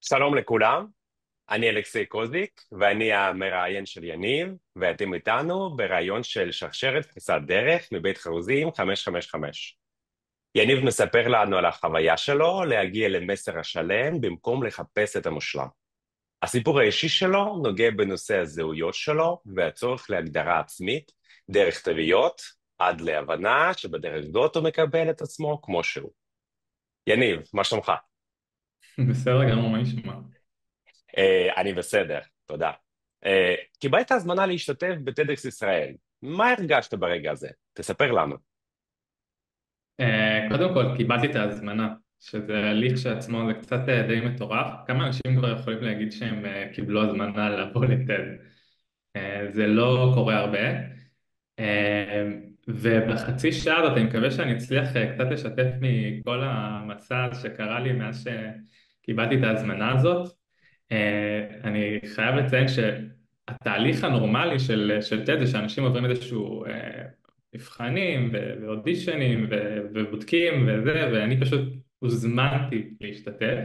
שלום לכולם, אני אלכסי קוזיק ואני המראיין של יניב ואתם איתנו בראיון של שרשרת פריצת דרך מבית חרוזים 555. יניב מספר לנו על החוויה שלו להגיע למסר השלם במקום לחפש את המושלם. הסיפור האישי שלו נוגע בנושא הזהויות שלו והצורך להגדרה עצמית דרך תוויות עד להבנה שבדרך זאת הוא מקבל את עצמו כמו שהוא. יניב, מה שלומך? בסדר גמור, מה נשמע? אני בסדר, תודה. קיבלת הזמנה להשתתף בטדקס ישראל. מה הרגשת ברגע הזה? תספר לנו. קודם כל, קיבלתי את ההזמנה, שזה הליך שעצמו זה קצת די מטורף. כמה אנשים כבר יכולים להגיד שהם קיבלו הזמנה לבוא לטד? זה לא קורה הרבה. ובחצי שעה הזאת אני מקווה שאני אצליח קצת לשתף מכל המסע שקרה לי מאז שקיבלתי את ההזמנה הזאת. אני חייב לציין שהתהליך הנורמלי של TED זה שאנשים עוברים איזשהו מבחנים ואודישנים ובודקים וזה, ואני פשוט הוזמנתי להשתתף.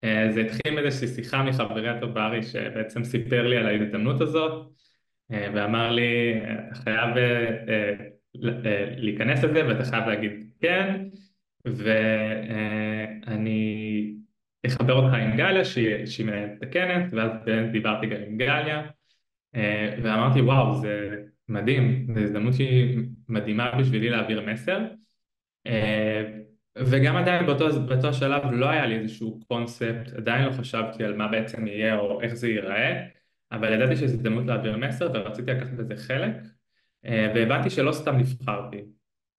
זה התחיל מאיזושהי שיחה מחברי הטוב בארי שבעצם סיפר לי על ההזדמנות הזאת ואמר לי, אתה חייב להיכנס לזה ואתה חייב להגיד כן, ואני אחבר אותך עם גליה שהיא מנהלת את הכנס, ואז באמת דיברתי גם עם גליה, ואמרתי וואו זה מדהים, זו הזדמנות שהיא מדהימה בשבילי להעביר מסר. אה, וגם עדיין באותו שלב לא היה לי איזשהו קונספט, עדיין לא חשבתי על מה בעצם יהיה או איך זה ייראה, אבל ידעתי שזו הזדמנות להעביר מסר ורציתי לקחת בזה חלק, והבנתי שלא סתם נבחרתי.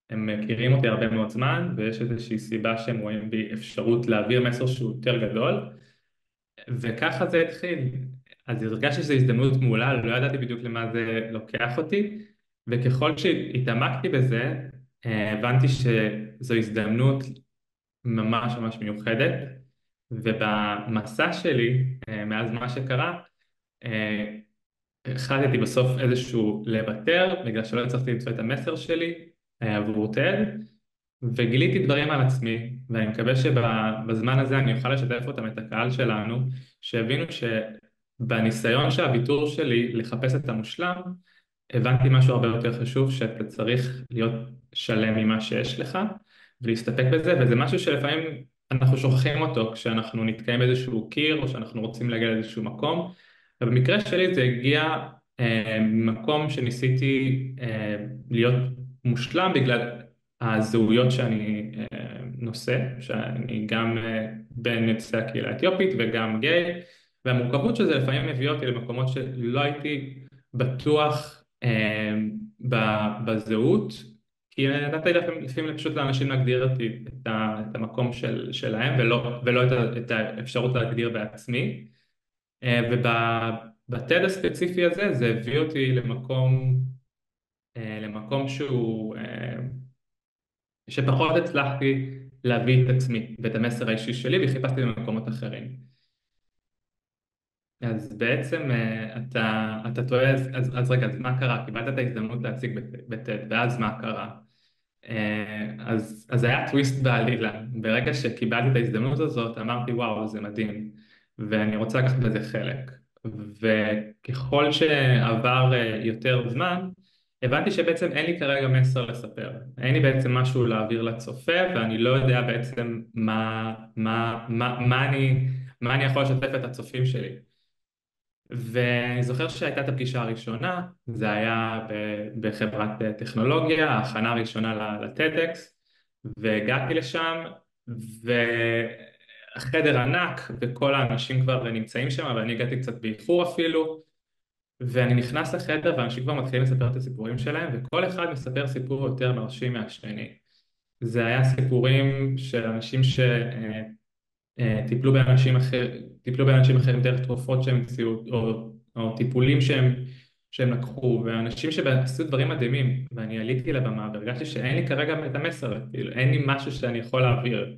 הם מכירים אותי הרבה מאוד זמן ויש איזושהי סיבה שהם רואים בי אפשרות להעביר מסר שהוא יותר גדול, וככה זה התחיל. אז הרגשתי שזו הזדמנות מעולה, לא ידעתי בדיוק למה זה לוקח אותי, וככל שהתעמקתי בזה, הבנתי שזו הזדמנות ממש ממש מיוחדת, ובמסע שלי, מאז מה שקרה, אה, החלטתי בסוף איזשהו לוותר, בגלל שלא הצלחתי למצוא את המסר שלי עבור TED, וגיליתי דברים על עצמי, ואני מקווה שבזמן הזה אני אוכל לשתף אותם, את הקהל שלנו, שהבינו שבניסיון שהוויתור שלי לחפש את המושלם, הבנתי משהו הרבה יותר חשוב, שאתה צריך להיות שלם ממה שיש לך, ולהסתפק בזה, וזה משהו שלפעמים אנחנו שוכחים אותו כשאנחנו נתקעים באיזשהו קיר, או שאנחנו רוצים להגיע לאיזשהו מקום, ובמקרה שלי זה הגיע ממקום שניסיתי להיות מושלם בגלל הזהויות שאני נושא, שאני גם בן יוצאי הקהילה האתיופית וגם גיי, והמורכבות של זה לפעמים מביא אותי למקומות שלא הייתי בטוח בזהות, כי נתתי לפעמים פשוט לאנשים להגדיר אותי את המקום שלהם ולא את האפשרות להגדיר בעצמי, ובטד הספציפי הזה זה הביא אותי למקום שפחות הצלחתי להביא את עצמי ואת המסר האישי שלי וחיפשתי במקומות אחרים. אז בעצם אתה טועה, אז רגע, אז מה קרה? קיבלת את ההזדמנות להציג בטד, ואז מה קרה? אז היה טוויסט בעלילה. ברגע שקיבלתי את ההזדמנות הזאת, אמרתי וואו, זה מדהים, ואני רוצה לקחת בזה חלק. וככל שעבר יותר זמן, הבנתי שבעצם אין לי כרגע מסר לספר. אין לי בעצם משהו להעביר לצופה, ואני לא יודע בעצם מה אני יכול לשתף את הצופים שלי. ואני זוכר שהייתה את הפגישה הראשונה, זה היה בחברת טכנולוגיה, ההכנה הראשונה לטדקס, והגעתי לשם, והחדר ענק, וכל האנשים כבר נמצאים שם, ואני הגעתי קצת באיחור אפילו, ואני נכנס לחדר, ואנשים כבר מתחילים לספר את הסיפורים שלהם, וכל אחד מספר סיפור יותר מרשים מהשני. זה היה סיפורים של אנשים טיפלו באנשים אחרים דרך תרופות שהם המציאו או טיפולים שהם לקחו, ואנשים שעשו דברים מדהימים, ואני עליתי לבמה והרגשתי שאין לי כרגע את המסר, כאילו אין לי משהו שאני יכול להעביר.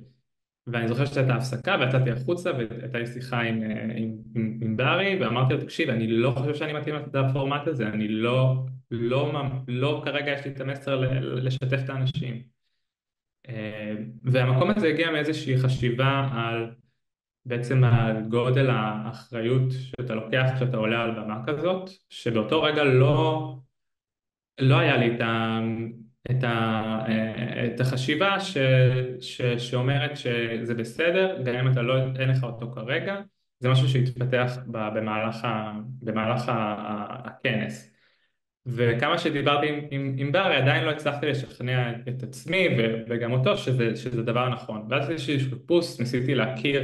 ואני זוכר שהייתה הפסקה ויצאתי החוצה והייתה לי שיחה עם ברי, ואמרתי לו תקשיב, אני לא חושב שאני מתאים לפורמט הזה, אני לא כרגע יש לי את המסר לשתף את האנשים. והמקום הזה הגיע מאיזושהי חשיבה על בעצם על גודל האחריות שאתה לוקח כשאתה עולה על במה כזאת, שבאותו רגע לא היה לי את החשיבה שאומרת שזה בסדר, גם אם אין לך אותו כרגע, זה משהו שהתפתח במהלך הכנס. וכמה שדיברתי עם ברי, עדיין לא הצלחתי לשכנע את עצמי וגם אותו שזה דבר נכון. ואז יש לי חיפוש, ניסיתי להכיר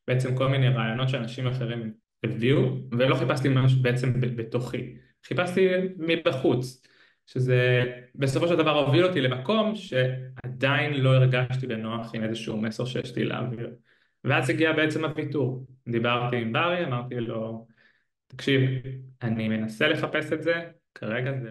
בעצם כל מיני רעיונות שאנשים אחרים הביאו, ולא חיפשתי משהו בעצם בתוכי, חיפשתי מבחוץ, שזה בסופו של דבר הוביל אותי למקום שעדיין לא הרגשתי בנוח עם איזשהו מסר שיש לי להעביר. ואז הגיע בעצם הוויתור. דיברתי עם ברי, אמרתי לו, תקשיב, אני מנסה לחפש את זה, כרגע זה